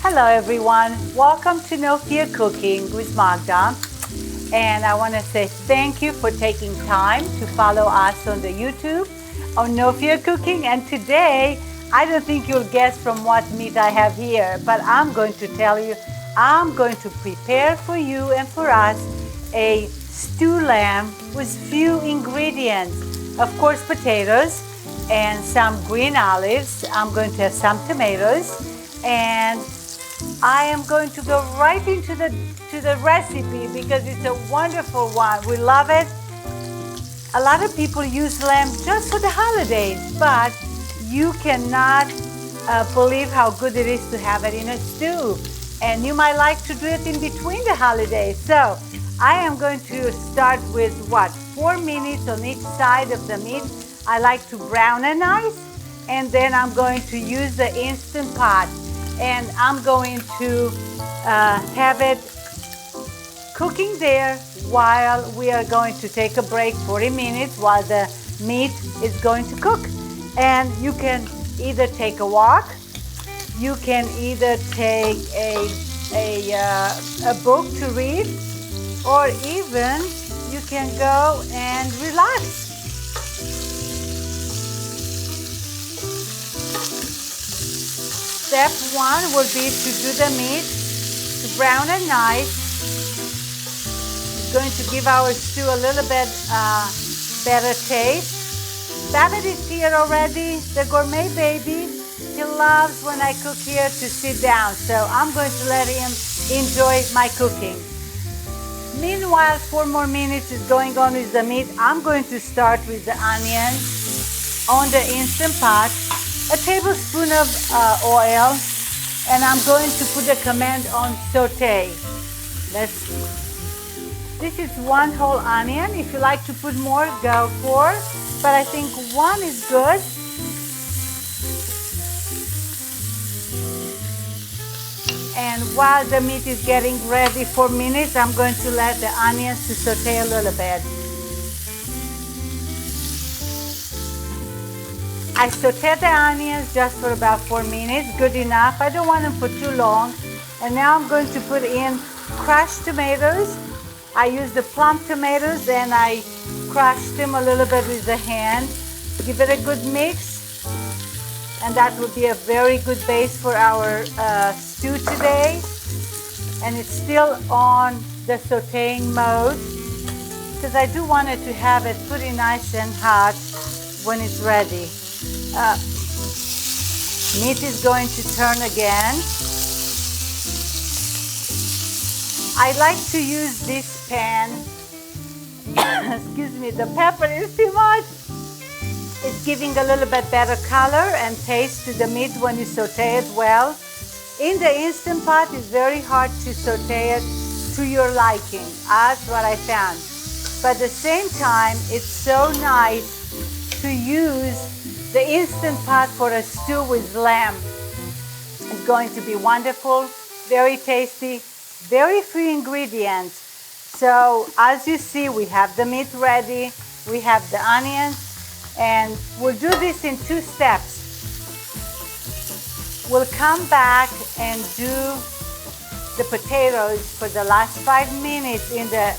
Hello everyone, welcome to No Fear Cooking with Magda. And I want to say thank you for taking time to follow us on the YouTube on No Fear Cooking. And today, I don't think you'll guess from what meat I have here, but I'm going to tell you, I'm going to prepare for you and for us a stew lamb with few ingredients. Of course, potatoes and some green olives. I'm going to have some tomatoes, and I am going to go right into the recipe because it's a wonderful one. We love it. A lot of people use lamb just for the holidays, but you cannot believe how good it is to have it in a stew. And you might like to do it in between the holidays. So I am going to start with 4 minutes on each side of the meat. I like to brown it nice, and then I'm going to use the Instant Pot. And I'm going to have it cooking there while we are going to take a break 40 minutes while the meat is going to cook. And you can either take a walk, you can either take a book to read, or even you can go and relax. Step 1 will be to do the meat, to brown it nice. It's going to give our stew a little bit better taste. Babbitt is here already, the gourmet baby. He loves when I cook here to sit down, so I'm going to let him enjoy my cooking. Meanwhile, 4 more minutes is going on with the meat. I'm going to start with the onions on the Instant Pot. A tablespoon of oil, and I'm going to put a command on saute. This is 1 whole onion. If you like to put more, go for, but I think 1 is good. And while the meat is getting ready 4 minutes, I'm going to let the onions to saute a little bit. I sauteed the onions just for about 4 minutes, good enough. I don't want them for too long. And now I'm going to put in crushed tomatoes. I use the plum tomatoes and I crushed them a little bit with the hand. Give it a good mix. And that will be a very good base for our stew today. And it's still on the sauteing mode because I do want it to have it pretty nice and hot when it's ready. Meat is going to turn again. I like to use this pan. Excuse me, the pepper is too much. It's giving a little bit better color and taste to the meat when you saute it well. In the Instant Pot, it's very hard to saute it to your liking. That's what I found. But at the same time, it's so nice to use the Instant Pot for a stew with lamb. It's going to be wonderful, very tasty, very few ingredients. So as you see, we have the meat ready, we have the onions, and we'll do this in 2 steps. We'll come back and do the potatoes for the last 5 minutes in the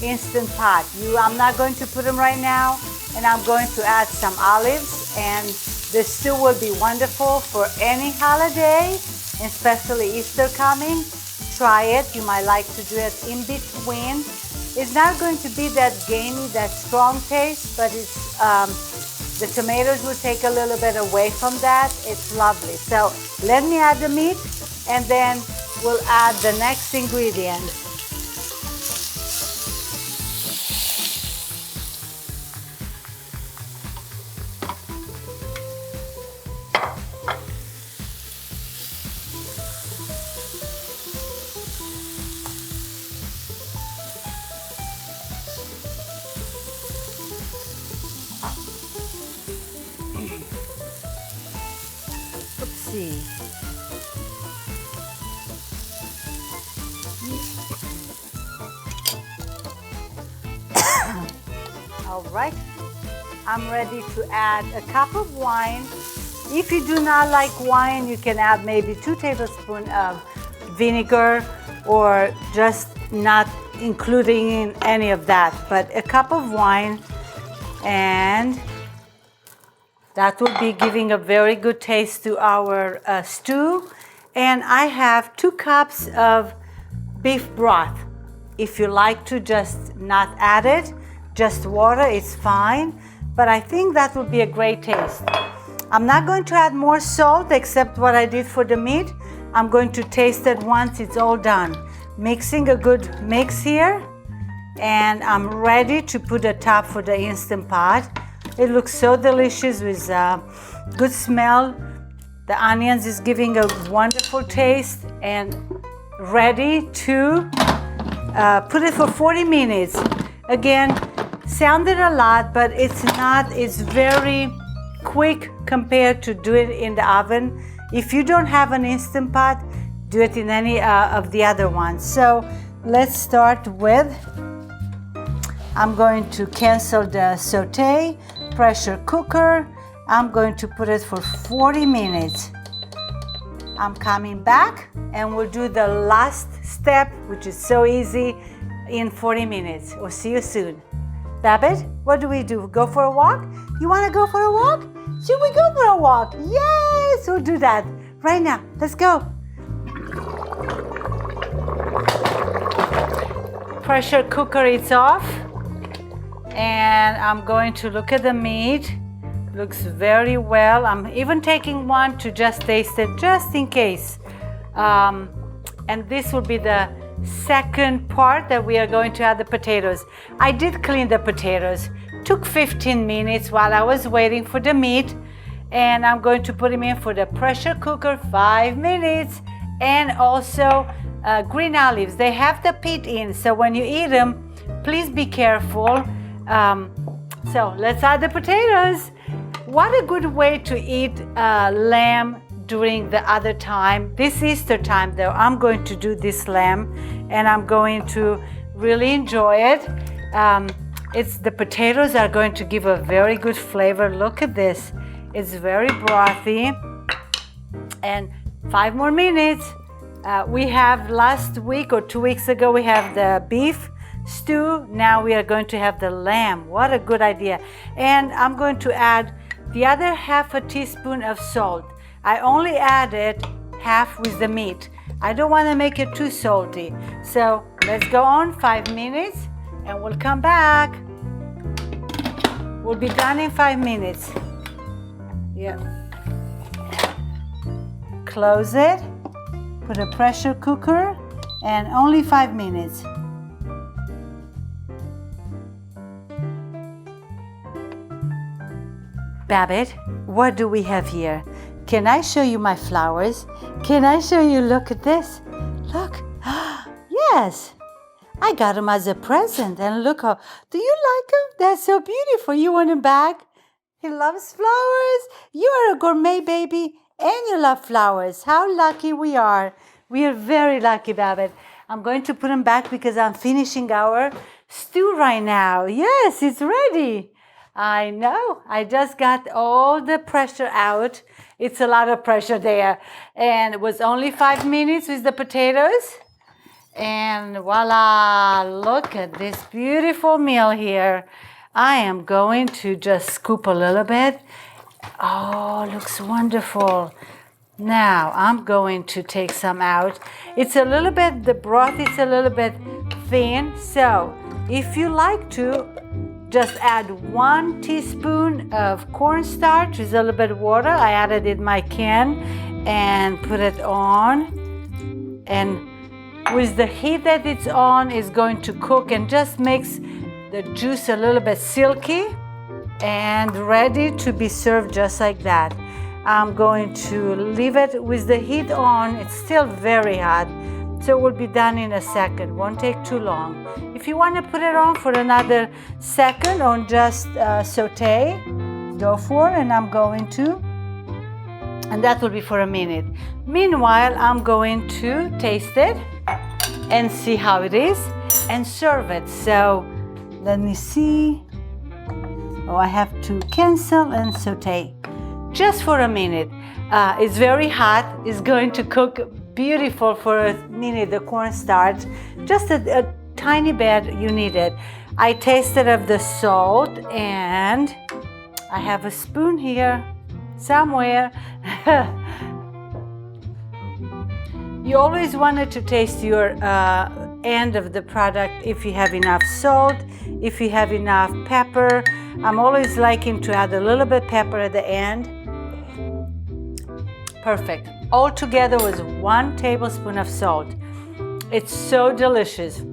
Instant Pot. I'm not going to put them right now. And I'm going to add some olives, and the stew will be wonderful for any holiday, especially Easter coming. Try it. You might like to do it in between. It's not going to be that gamey, that strong taste, but it's the tomatoes will take a little bit away from that. It's lovely. So let me add the meat, and then we'll add the next ingredient. Oopsie. All right, I'm ready to add a cup of wine If you do not like wine, you can add maybe 2 tablespoons of vinegar, or just not including in any of that, but a cup of wine, and that will be giving a very good taste to our stew. And I have 2 cups of beef broth. If you like to just not add it, just water, it's fine, but I think that would be a great taste. I'm not going to add more salt except what I did for the meat. I'm going to taste it once it's all done. Mixing a good mix here, and I'm ready to put the top for the Instant Pot. It looks so delicious with good smell. The onions is giving a wonderful taste, and ready to put it for 40 minutes. Again, sounded a lot, but it's not. It's very quick compared to do it in the oven. If you don't have an Instant Pot, do it in any of the other ones. So let's start with, I'm going to cancel the saute, pressure cooker. I'm going to put it for 40 minutes. I'm coming back and we'll do the last step, which is so easy, in 40 minutes. We'll see you soon. Babette, what do we do? Go for a walk? You want to go for a walk? Should we go for a walk? Yes, we'll do that right now. Let's go. Pressure cooker is off, and I'm going to look at the meat. Looks very well. I'm even taking one to just taste it, just in case. And this will be the second part that we are going to add the potatoes. I did clean the potatoes. Took 15 minutes while I was waiting for the meat, and I'm going to put them in for the pressure cooker 5 minutes. And also green olives, they have the pit in, so when you eat them, please be careful. So let's add the potatoes. What a good way to eat lamb during the other time. This Easter time though, I'm going to do this lamb, and I'm going to really enjoy it. It's the potatoes are going to give a very good flavor. Look at this. It's very brothy. And 5 more minutes. We have last week or 2 weeks ago, we have the beef stew. Now we are going to have the lamb. What a good idea. And I'm going to add the other half a teaspoon of salt. I only added half with the meat. I don't want to make it too salty. So let's go on 5 minutes and we'll come back. We'll be done in 5 minutes. Yeah. Close it. Put a pressure cooker, and only 5 minutes. Babette, what do we have here? Can I show you my flowers? Can I show you? Look at this. Look. Yes. I got them as a present, and look how, do you like them? They're so beautiful. You want them back? He loves flowers. You are a gourmet baby, and you love flowers. How lucky we are. We are very lucky, Babette. I'm going to put them back because I'm finishing our stew right now. Yes, it's ready. I know. I just got all the pressure out. It's a lot of pressure there. And it was only 5 minutes with the potatoes. And voila, look at this beautiful meal here. I am going to just scoop a little bit. Oh, looks wonderful. Now I'm going to take some out. It's a little bit, the broth is a little bit thin. So if you like to, just add 1 teaspoon of cornstarch with a little bit of water. I added in my can and put it on. And with the heat that it's on, is going to cook and just makes the juice a little bit silky and ready to be served just like that. I'm going to leave it with the heat on. It's still very hot, so it will be done in a second. Won't take too long. If you want to put it on for another second or just saute, go for it, and I'm going to, and that will be for a minute. Meanwhile, I'm going to taste it and see how it is and serve it. So let me see. Oh, I have to cancel and saute. just for a minute. It's very hot. It's going to cook beautiful for a minute, the cornstarch. Just a tiny bit you need it. I tasted of the salt, and I have a spoon here somewhere. You always wanted to taste your end of the product, if you have enough salt, if you have enough pepper. I'm always liking to add a little bit pepper at the end. Perfect. All together was 1 tablespoon of salt. It's so delicious.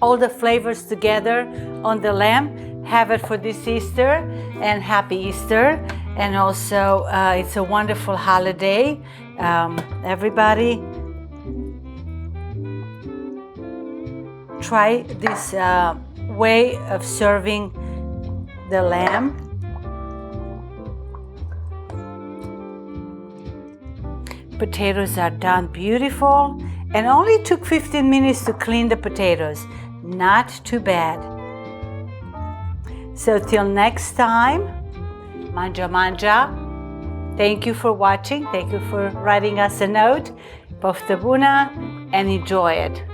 All the flavors together on the lamb. Have it for this Easter, and happy Easter. And also it's a wonderful holiday. Everybody try this way of serving the lamb. Potatoes are done beautiful, and only took 15 minutes to clean the potatoes. Not too bad. So till next time, manja manja. Thank you for watching. Thank you for writing us a note. Poftă bună, and enjoy it.